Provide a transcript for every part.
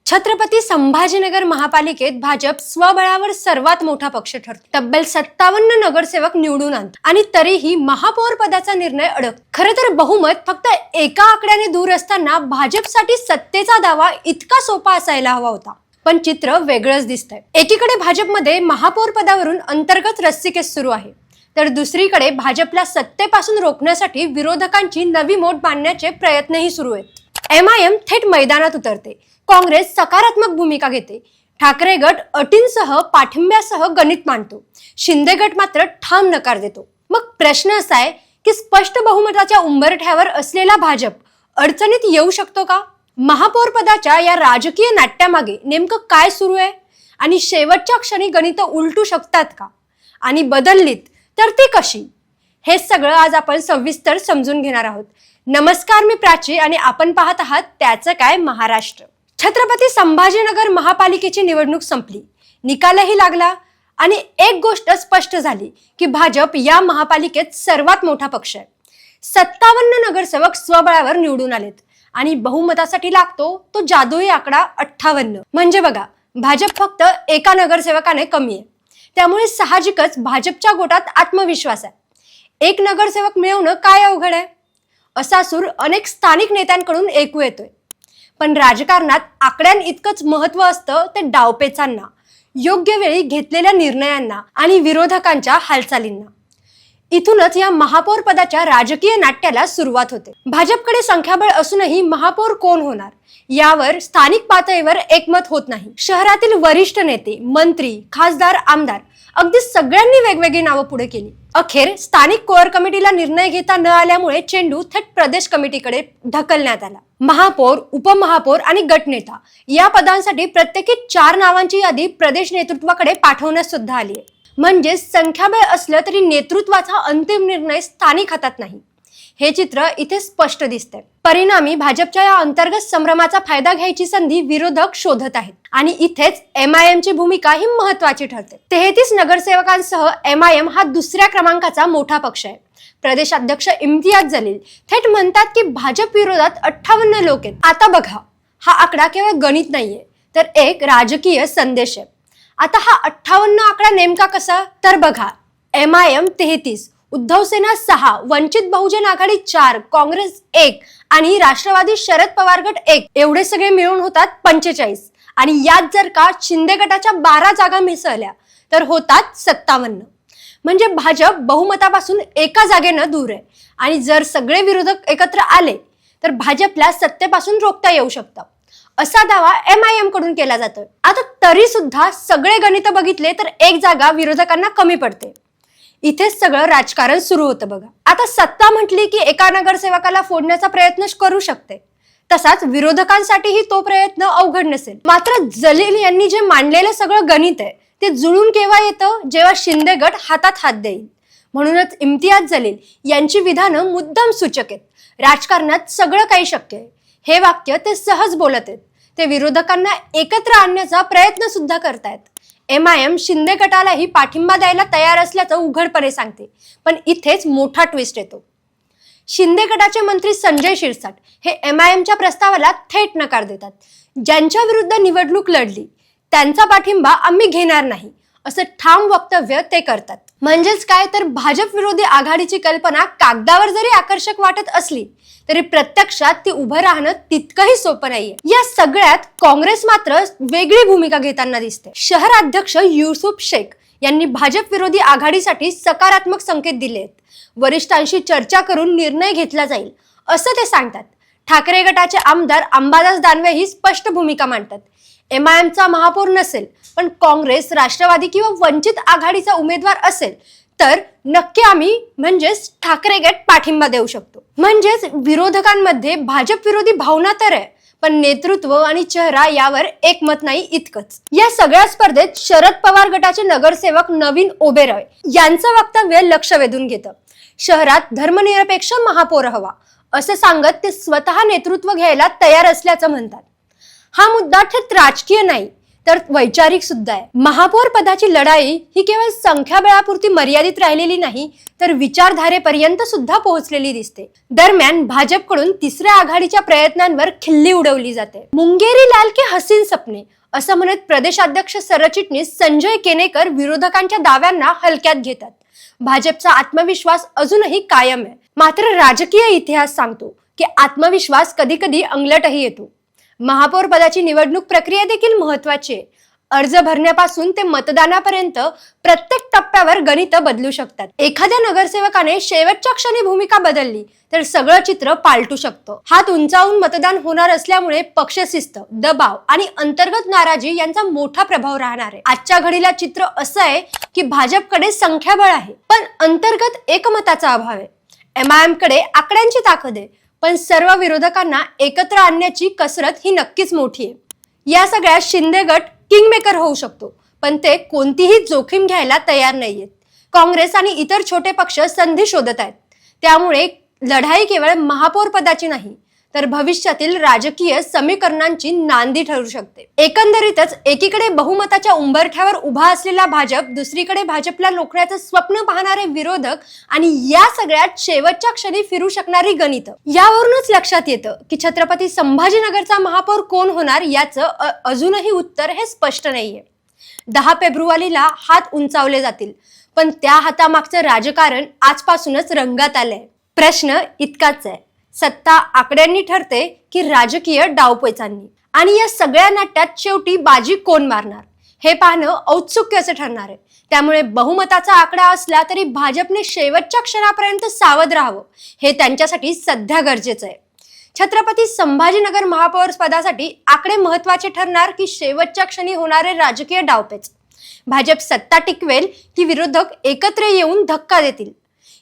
छत्रपती संभाजीनगर महापालिकेत भाजप स्वबळावर सर्वात मोठा पक्ष ठरतो. तब्बल 57 नगरसेवक निवडून आणत आणि तरीही महापौर पदाचा निर्णय अडक. खरं तर बहुमत फक्त एका आकड्याने दूर असताना भाजपसाठी सत्तेचा दावा इतका सोपा असायला हवा होता. पण चित्र वेगळंच दिसतंय. एकीकडे भाजपमध्ये महापौर पदावरून अंतर्गत रस्सीखेच सुरू आहे, तर दुसरीकडे भाजपला सत्तेपासून रोखण्यासाठी विरोधकांची नवी मोठ बांधण्याचे प्रयत्नही सुरू आहेत. MIM थेट मैदानात उतरते, काँग्रेस सकारात्मक भूमिका घेते, ठाकरे गट अटींसह पाठिंब्यासह गणित मांडतो, शिंदे गट मात्र ठाम नकार देतो. मग प्रश्न असा आहे की स्पष्ट बहुमताच्या उंबरठ्यावर असलेला भाजप अडचणीत येऊ शकतो का? महापौर पदाच्या या राजकीय नाट्यामागे नेमकं काय सुरू आहे आणि शेवटच्या क्षणी गणित उलटू शकतात का? आणि बदललीत तर ती कशी? हे सगळं आज आपण सविस्तर समजून घेणार आहोत. नमस्कार, मी प्राची आणि आपण पाहत आहात त्याचं काय महाराष्ट्र. छत्रपती संभाजीनगर महापालिकेची निवडणूक संपली, निकालही लागला आणि एक गोष्ट स्पष्ट झाली की भाजप या महापालिकेत सर्वात मोठा पक्ष आहे. 57 नगरसेवक स्वबळावर निवडून आलेत आणि बहुमतासाठी लागतो तो जादुई आकडा 58. म्हणजे बघा, भाजप फक्त एका नगरसेवकाने कमी आहे. त्यामुळे साहजिकच भाजपच्या गोटात आत्मविश्वास आहे. एक नगरसेवक मिळवणं काय अवघड आहे, असा सूर अनेक स्थानिक नेत्यांकडून ऐकू येतोय. पण राजकारणात आकड्यां इतकंच महत्व असतं ते डावपेचांना, योग्य वेळी घेतलेल्या निर्णयांना आणि विरोधकांच्या हालचालींना. इथूनच या महापौर पदाच्या राजकीय नाट्याला सुरुवात होते. भाजपकडे संख्याबळ असूनही महापौर कोण होणार यावर स्थानिक पातळीवर एकमत होत नाही. शहरातील वरिष्ठ नेते, मंत्री, खासदार, आमदार अगदी सगळ्यांनी वेगवेगळी नावं पुढे केली. अखेर स्थानिक कोअर कमिटीला निर्णय घेता न आल्यामुळे चेंडू थेट प्रदेश कमिटीकडे ढकलण्यात आला. महापौर, उपमहापौर आणि गटनेता या पदांसाठी प्रत्येकी 4 नावांची यादी प्रदेश नेतृत्वाकडे पाठवण्यात सुद्धा आली आहे. म्हणजे संख्याबळ असलं तरी नेतृत्वाचा अंतिम निर्णय स्थानिक हातात नाही. हे चित्र इथे स्पष्ट दिसतंय. परिणामी भाजपच्या या अंतर्गत संभ्रमाचा फायदा घ्यायची संधी विरोधक शोधत आहेत आणि इथेच MIM ची भूमिका ही महत्वाची ठरते. 33 नगरसेवकांसह MIM हा दुसऱ्या क्रमांकाचा मोठा पक्ष आहे. प्रदेशाध्यक्ष इम्तियाज जलील थेट म्हणतात की भाजप विरोधात 58 लोक आहेत. आता बघा, हा आकडा केवळ गणित नाहीये, तर एक राजकीय संदेश आहे. आता हा 58 आकडा नेमका कसा? तर बघा, MIM 33, उद्धव सेना 6, वंचित बहुजन आघाडी 4, काँग्रेस 1 आणि राष्ट्रवादी शरद पवार गट 1 एवढे सगळे मिळून होतात 45. आणि यात जर का शिंदे गटाच्या 12 जागा मिसळल्या तर होतात 57. म्हणजे भाजप बहुमतापासून एका जागेनं दूर आहे. आणि जर सगळे विरोधक एकत्र आले तर भाजपला सत्तेपासून रोखता येऊ शकतं, असा दावा MIM कडून केला जातोय. आता तरी सुद्धा सगळे गणित बघितले तर एक जागा विरोधकांना कमी पडते. इथेच सगळं राजकारण सुरू होतं बघा. आता सत्ता म्हटली की एका नगरसेवकाला फोडण्याचा प्रयत्न करू शकते, तसाच विरोधकांसाठीही तो प्रयत्न अवघड नसेल. मात्र जलील यांनी जे मांडलेलं सगळं गणित आहे ते जुळून केव्हा येतं, जेव्हा शिंदे गट हातात हात देईल. म्हणूनच इम्तियाज जलील यांची विधानं मुद्दाम सूचक आहेत. राजकारणात सगळं काही शक्य आहे हे वाक्य ते सहज बोलत आहेत. ते विरोधकांना एकत्र आणण्याचा प्रयत्न सुद्धा करतायत. MIM शिंदे गटालाही पाठिंबा द्यायला तयार असल्याचं उघडपणे सांगते. पण इथेच मोठा ट्विस्ट येतो. शिंदे गटाचे मंत्री संजय शिरसाट हे MIMच्या प्रस्तावाला थेट नकार देतात. ज्यांच्या विरुद्ध निवडणूक लढली त्यांचा पाठिंबा आम्ही घेणार नाही, असं ठाम वक्तव्य ते करतात. म्हणजेच काय, तर भाजप विरोधी आघाडीची कल्पना कागदावर जरी आकर्षक वाटत असली तरी प्रत्यक्षात ती उभं राहणं तितकंही सोपं नाहीये. या सगळ्यात काँग्रेस मात्र वेगळी भूमिका घेताना दिसते. शहराध्यक्ष युसुफ शेख यांनी भाजप विरोधी आघाडीसाठी सकारात्मक संकेत दिले आहेत. वरिष्ठांशी चर्चा करून निर्णय घेतला जाईल असं ते सांगतात. ठाकरे गटाचे आमदार अंबादास दानवे ही स्पष्ट भूमिका मांडतात. MIMचा महापौर नसेल पण काँग्रेस, राष्ट्रवादी किंवा वंचित आघाडीचा उमेदवार असेल तर नक्की आम्ही म्हणजेच ठाकरे गट पाठिंबा देऊ शकतो. म्हणजेच विरोधकांमध्ये भाजप विरोधी भावना तर आहे, पण नेतृत्व आणि चेहरा यावर एकमत नाही इतकंच. या सगळ्या स्पर्धेत शरद पवार गटाचे नगरसेवक नवीन ओबेरॉय यांचं वक्तव्य लक्ष वेधून घेतं. शहरात धर्मनिरपेक्ष महापौर हवा असं सांगत ते स्वतः नेतृत्व घ्यायला तयार असल्याचं म्हणतात. हा मुद्दा थेट राजकीय नाही, तर वैचारिक सुद्धा आहे. महापौर पदाची लढाई ही केवळ संख्याबळापुरती मर्यादित राहिलेली नाही, तर विचारधारेपर्यंत सुद्धा पोहोचलेली दिसते. दरम्यान भाजपकडून तिसऱ्या आघाडीच्या प्रयत्नांवर खिल्ली उडवली जाते. मुंगेरी लाल के हसीन सपने असं म्हणत प्रदेशाध्यक्ष सरचिटणीस संजय केनेकर विरोधकांच्या दाव्यांना हलक्यात घेतात. भाजपचा आत्मविश्वास अजूनही कायम आहे. मात्र राजकीय इतिहास सांगतो की आत्मविश्वास कधी कधी अंगलटही येतो. महापौर पदाची निवडणूक प्रक्रिया देखील महत्वाची आहे. अर्ज भरण्यापासून ते मतदानापर्यंत प्रत्येक टप्प्यावर गणित बदलू शकतात. एखाद्या नगरसेवकाने शेवटच्या क्षणी भूमिका बदलली तर सगळं चित्र पालटू शकतं. हात उंचावून मतदान होणार असल्यामुळे पक्षशिस्त, दबाव आणि अंतर्गत नाराजी यांचा मोठा प्रभाव राहणार आहे. आजच्या घडीला चित्र असं आहे की भाजपकडे संख्याबळ आहे, पण अंतर्गत एकमताचा अभाव आहे. MIM कडे आकड्यांची ताकद आहे, पण सर्व विरोधकांना एकत्र आणण्याची कसरत ही नक्कीच मोठी आहे. या सगळ्यात शिंदे गट किंगमेकर होऊ शकतो, पण ते कोणतीही जोखीम घ्यायला तयार नाहीयेत. काँग्रेस आणि इतर छोटे पक्ष संधी शोधत आहेत. त्यामुळे लढाई केवळ महापौर पदाची नाही, तर भविष्यातील राजकीय समीकरणांची नांदी ठरू शकते. एकंदरीतच एकीकडे बहुमताच्या उंबरठ्यावर उभा असलेला भाजप, दुसरीकडे भाजपला लोकण्याचं स्वप्न पाहणारे विरोधक आणि या सगळ्यात शेवटच्या क्षणी फिरू शकणारी गणित. यावरूनच लक्षात येतं की छत्रपती संभाजीनगरचा महापौर कोण होणार याचं अजूनही उत्तर हे स्पष्ट नाहीये. 10 फेब्रुवारीला हात उंचावले जातील, पण त्या हातामागचं राजकारण आजपासूनच रंगात आलंय. प्रश्न इतकाच आहे, सत्ता आकड्यांनी ठरते की राजकीय डावपेचांनी? आणि या सगळ्या नाट्यात शेवटी बाजी कोण मारणार हे पाहणं औत्सुक्याचं ठरणार आहे. त्यामुळे बहुमताचा आकडा असला तरी भाजपने शेवटच्या क्षणापर्यंत सावध राहावं हे त्यांच्यासाठी सध्या गरजेचं आहे. छत्रपती संभाजीनगर महापौर पदासाठी आकडे महत्वाचे ठरणार की शेवटच्या क्षणी होणारे राजकीय डावपेच? भाजप सत्ता टिकवेल की विरोधक एकत्र येऊन धक्का देतील?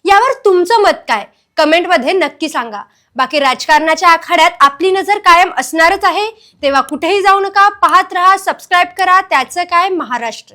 यावर तुमचं मत काय? कमेंटमध्ये नक्की सांगा. बाकी राजकारणाच्या आखाड्यात आपली नजर कायम असणारच आहे. तेव्हा कुठेही जाऊ नका, पाहत रहा, सबस्क्राईब करा. त्याचं काय महाराष्ट्र.